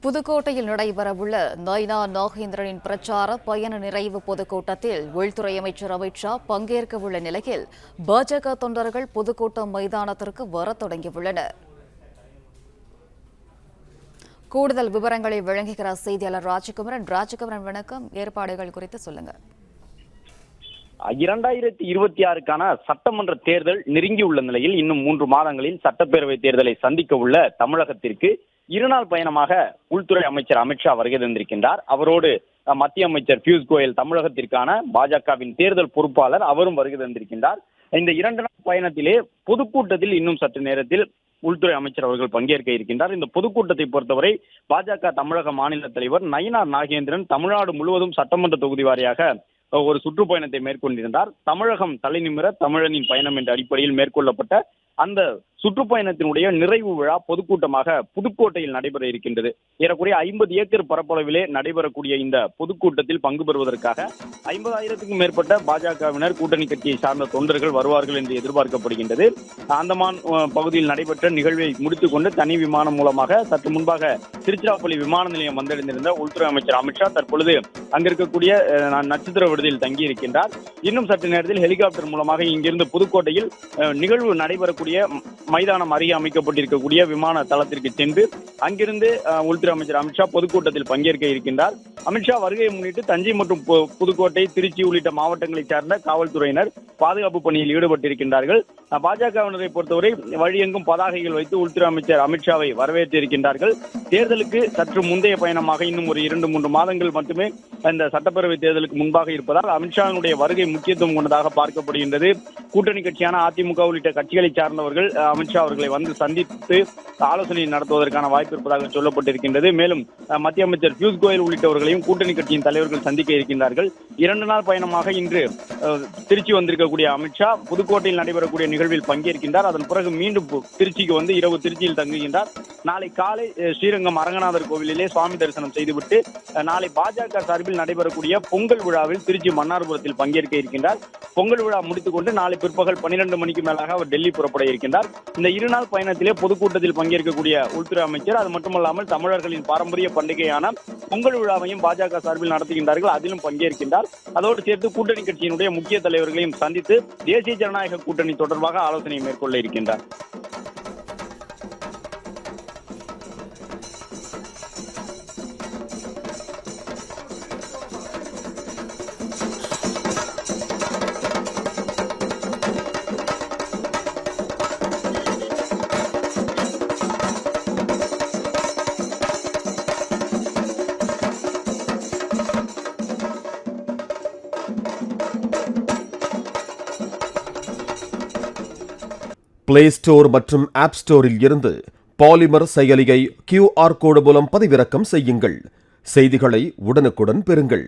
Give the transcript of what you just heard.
புதுக்கோட்டையில் நடைபெறவுள்ள நயினா நாகேந்திரனின் பிரச்சார பயண நிறைவு பொதுக்கூட்டத்தில் உள்துறை அமைச்சர் அமித் ஷா பங்கேற்கவுள்ள நிலையில் பாஜக தொண்டர்கள் பொதுக்கூட்டம் மைதானத்திற்கு வரத் தொடங்கியுள்ளனர். கூடுதல் விவரங்களை வழங்குகிறார் செய்தியாளர் ராஜகுமரன். வணக்கம். ஏற்பாடுகள் குறித்து சொல்லுங்க. 2026க்கான சட்டமன்ற தேர்தல் நெருங்கியுள்ள நிலையில் இன்னும் 3 மாதங்களில் சட்டப்பேரவை தேர்தலை சந்திக்க உள்ள தமிழகத்திற்கு இருநாள் பயணமாக உள்துறை அமைச்சர் அமித் ஷா வருகை தந்திருக்கின்றார். அவரோடு மத்திய அமைச்சர் பியூஷ் கோயல், தமிழகத்திற்கான பாஜகவின் தேர்தல் பொறுப்பாளர், அவரும் வருகை தந்திருக்கின்றார். இந்த 2 நாள் பயணத்திலே பொதுக்கூட்டத்தில் இன்னும் சற்று நேரத்தில் உள்துறை அமைச்சர் அவர்கள் பங்கேற்க இருக்கின்றார். இந்த பொதுக்கூட்டத்தை பொறுத்தவரை பாஜக தமிழக மாநில தலைவர் நயினார் நாகேந்திரன் தமிழ்நாடு முழுவதும் சட்டமன்ற தொகுதி வாரியாக ஒரு சுற்றுப்பயணத்தை மேற்கொண்டிருந்தார். தமிழகம் தலைநிமிர தமிழனின் பயணம் என்ற அடிப்படையில் மேற்கொள்ளப்பட்ட அந்த சுற்றுப்பயணத்தினுடைய நிறைவு விழா பொதுக்கூட்டமாக புதுக்கோட்டையில் நடைபெற இருக்கின்றது. ஏறக்குறைய 50 ஏக்கர் பரப்பளவிலே நடைபெறக்கூடிய இந்த பொதுக்கூட்டத்தில் பங்கு பெறுவதற்காக 50,000க்கும் மேற்பட்ட பாஜகவினர், கூட்டணி கட்சியை சார்ந்த தொண்டர்கள் வருவார்கள் என்று எதிர்பார்க்கப்படுகின்றது. அந்தமான் பகுதியில் நடைபெற்ற நிகழ்வை முடித்துக் கொண்டு தனி விமானம் மூலமாக சற்று முன்பாக திருச்சிராப்பள்ளி விமான நிலையம் வந்தடைந்திருந்த உள்துறை அமைச்சர் அமித் ஷா தற்பொழுது அங்கிருக்கக்கூடிய நட்சத்திர விடுதியில் தங்கியிருக்கின்றார். இன்னும் சற்று நேரத்தில் ஹெலிகாப்டர் மூலமாக இங்கிருந்து புதுக்கோட்டையில் நிகழ்வு நடைபெறக்கூடிய மைதானம் அருகே அமைக்கப்பட்டிருக்கக்கூடிய விமான தளத்திற்கு சென்று அங்கிருந்து உள்துறை அமைச்சர் அமித்ஷா பொதுக்கூட்டத்தில் பங்கேற்க இருக்கின்றார். அமித்ஷா வருகையை முன்னிட்டு தஞ்சை மற்றும் புதுக்கோட்டை, திருச்சி உள்ளிட்ட மாவட்டங்களை சார்ந்த காவல்துறையினர் பாதுகாப்பு பணியில் ஈடுபட்டிருக்கின்றார்கள். பாஜகவினரை பொறுத்தவரை வழியெங்கும் பதாகைகள் வைத்து உள்துறை அமைச்சர் அமித்ஷாவை வரவேற்றிருக்கின்றார்கள். தேர்தலுக்கு சற்று முந்தைய பயணமாக இன்னும் ஒரு 2-3 மாதங்கள் மட்டுமே இந்த சட்டப்பேரவை தேர்தலுக்கு முன்பாக இருப்பதால் அமித்ஷாவினுடைய வருகை முக்கியத்துவம் கொண்டதாக பார்க்கப்படுகின்றது. கூட்டணி கட்சியான அதிமுக உள்ளிட்ட கட்சிகளை சார்ந்தவர்கள் அமித்ஷா அவர்களை வந்து சந்தித்து ஆலோசனை நடத்துவதற்கான வாய்ப்பு இருப்பதாக சொல்லப்பட்டிருக்கின்றது. மேலும் மத்திய அமைச்சர் பியூஷ் கோயல் உள்ளிட்டவர்களையும் கூட்டணி கட்சியின் தலைவர்கள் சந்திக்க இருக்கின்றார்கள். 2 நாள் பயணமாக இன்று திருச்சி வந்திருக்கக்கூடிய அமித்ஷா புதுக்கோட்டையில் நடைபெறக்கூடிய நிகழ்வில் பங்கேற்கின்றார். அதன் பிறகு மீண்டும் திருச்சிக்கு வந்து இரவு திருச்சியில் தங்குகின்றார். நாளை காலை ஸ்ரீரங்கம் அரங்கநாதர் கோவிலிலே சுவாமி தரிசனம் செய்துவிட்டு நாளை பாஜக சார்பில் நடைபெறக்கூடிய பொங்கல் விழாவில் திருச்சி மன்னார்புரத்தில் பங்கேற்க இருக்கின்றார். பொங்கல் விழா முடித்துக் கொண்டு நாளை பிற்பகல் 12 மணிக்கு மேலாக அவர் டெல்லி புறப்பட இருக்கின்றார். இந்த 2 நாள் பயணத்திலே பொதுக்கூட்டத்தில் பங்கேற்கக்கூடிய உள்துறை அமைச்சர் அது மட்டுமல்லாமல் தமிழர்களின் பாரம்பரிய பண்டிகையான பொங்கல் விழாவையும் பாஜக சார்பில் நடத்துகின்றார்கள். அதிலும் பங்கேற்கின்றார். அதோடு சேர்த்து கூட்டணி கட்சியினுடைய முக்கிய தலைவர்களையும் சந்தித்து தேசிய ஜனநாயக கூட்டணி தொடர்பாக ஆலோசனை மேற்கொள்ள இருக்கின்றார். பிளே ஸ்டோர் மற்றும் ஆப் ஸ்டோரில் இருந்து பாலிமர் செயலியை QR கோடு மூலம் பதிவிறக்கம் செய்யுங்கள். செய்திகளை உடனுக்குடன் பெறுங்கள்.